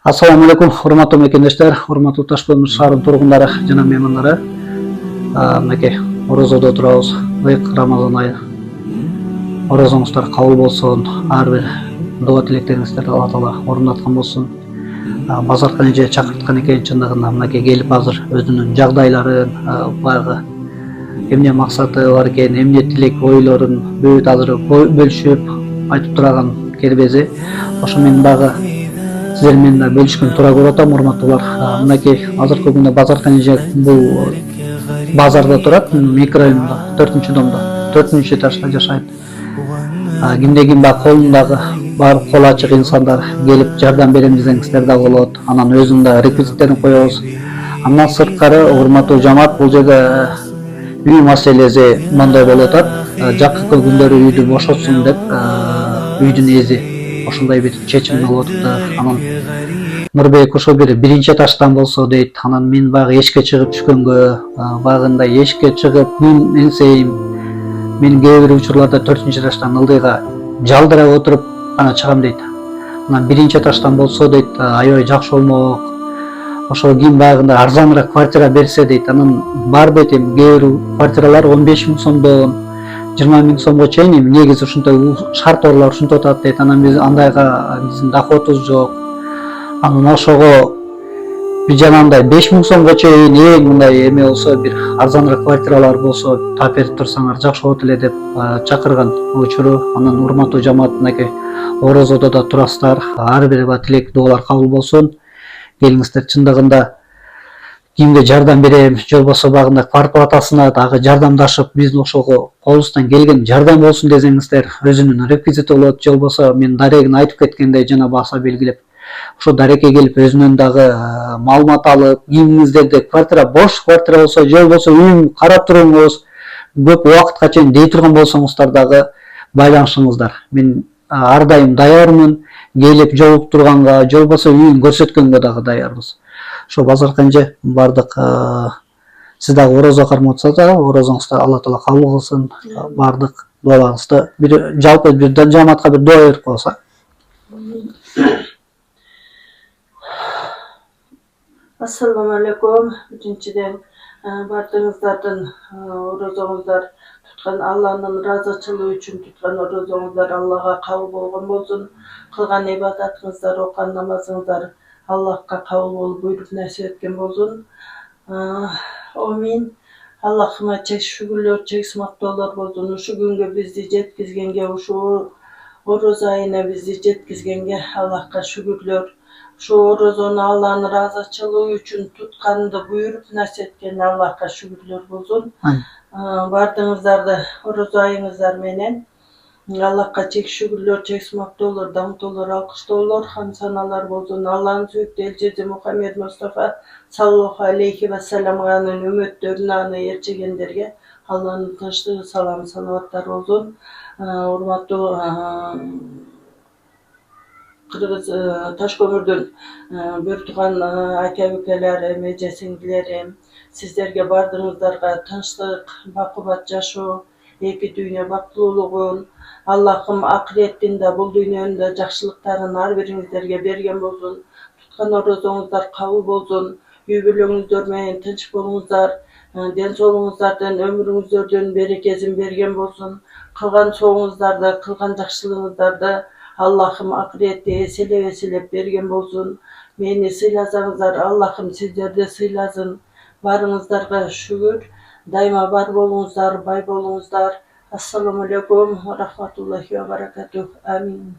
Assalamu alaikum, урматтуу мекендештер, урматтуу Таш көмүр шаарынын тургундары жана меймандары. Мынакей орозодо турабыз. Ыйык Рамазан айы. Орозоңуздар кабыл болсун. Ар бир дуа тилектериңиздерди Алла Таала орундаткан болсун. Базаркан эже чакырткан экен чындыгында мынакей келип азыр өзүнүн жагдайларын, баягы эмне максаты бар экен, эмне тилек ойлорун бүт азыр бөлүшүп айтып турган кербези. Ошо мен дагы сиздер менен да бөлүшкөн туура көрүп атам, урматтуулар. Мынакей азыркы күндө Базаркан эже бул базарда турат, микрорайондо, 4-домдо, 4-этажда жашайт. Кимде ким да колундагы бар кол ачык инсандар келип жардам берем десеңиздер да болот. Анан өзүнүн да реквизиттерин коебуз. Андан сырткары урматтуу жамаат, бул жерде үй маселеси мындай болуп атат. Жакынкы күндөрү үйдү бошотсун деп үйдүн эзи ошондой бир чечим алып атыптыр. Анан Нурбек ошо биринчи этаждан болсо дейт. Анан мен баягы эшикке чыгып түшкөнгө, баягындай эшикке чыгып мен энсейм, мен кээ бир учурларда 4-этаждан ылдыйга жалдырап отуруп гана чыгам дейт. Анан биринчи этаждан болсо дейт, аябай жакшы болмок. Ошо ким баягындай арзаныраак квартира берсе дейт. Анан бар дейт, кээ бир квартиралар 15 000 сомдон 20 000 сомго чейин негизи ушундай шарттоолор ушинтип атат дейт. Анан биз андайга биздин доходубуз жок. Анан ошого бир жанагындай 5 000 сомго чейин эң мындай эме болсо, бир арзаныраак квартиралар болсо таап берип турсаңар жакшы болот эле деп чакырган учуру. Анан урматтуу жамаат, мынакей орозодо да турасыздар. Ар бир тилек дуалар кабыл болсун. Келиңиздер, чындыгында кимге жардам берем, же болбосо багында квартплатасына дагы жардамдашып, биздин ошого колубуздан келген жардам болсун десеңиздер, өзүнүн реквизити болот, же болбосо мен дарегин айтып кеткендей жана баса белгилеп, ошо дарекке келип өзүнөн дагы маалымат алып, кимиңиздерде квартира бош квартира болсо, же болбосо үйүн карап туруңуз, көп убакытка чейин дей турган болсоңуздар дагы байланышыңыздар. Мен ар дайым даярмын, келип жолугуп турганга, же болбосо үйүн көрсөткөнгө дагы даярбыз. Ошо Базаркан эже бардык, сиз дагы орозо кармап атсаңыздар, орозоңузду Алла Таала кабыл кылсын. Бардык дуаларыңызды бир жалпы бир жамаатка бир дуа берип коесуз. Assalamu alaikum. Биринчиден бардыгыңыздардын орозоңуздар туткан Алланын ыраазычылыгы үчүн туткан орозоңуздар Аллага кабыл болгон болсун. Кылган ибадатыңыздар, окуган намазыңыздар Аллахка кабыл болуп буйруп насип эткен болсун. Амин. Аллахыма чек шүгүрлөр, чек мактоолор болсун. Ушу күнгө бизди жеткизгенге, ушу ороз айына бизди жеткизгенге Аллахка шүгүрлөр. Ошо орозону Алланын ыраазычылыгы үчүн тутканды буйруп насип эткен Аллахка шүгүрлөр болсун. Бардыгыңыздарды орозо айыңыздар менен Аллахка чек шүгүрлөр, чек мактоолор, даңктоолор, алкыштоолор, хамсаналар болсун. Алланын сүйүктүү элчиси Мухаммед Мустафа саллаллаху алейхи ва салламганын үммөттөрүнө, аны ээрчегендерге Алланын тынчтыгы, салам, салаваттар болсун. Урматтуу Кыргыз Таш көмүрдүн бөр тууган ака-укаларым, эже сиңдилерим, сиздерге бардыгыңыздарга тынчтык, бакубат жашоо, эки дүйнө бактылуулугун, Аллахым акыреттин да бул дүйнөнүн да жакшылыктарын ар бириңиздерге берген болсун. Туткан орозоңуздар кабыл болсун. Үй бүлөңүздөр менен тынч болуңуздар, ден соолугуңуздардын, өмүрүңүздөрдүн берекесин берген болсун. Кылган сооңуздарды, кылган жакшылыгыңыздарды Аллахым акыретте эселеп берген болсун. Мени сыйласаңыздар, Аллахым сиздерди сыйласын. Барыңыздарга шүгүр, дайыма бар болуңуздар, бай болуңуздар. Ассаламу алейкум ва рахматуллахи ва баракатух. Амин.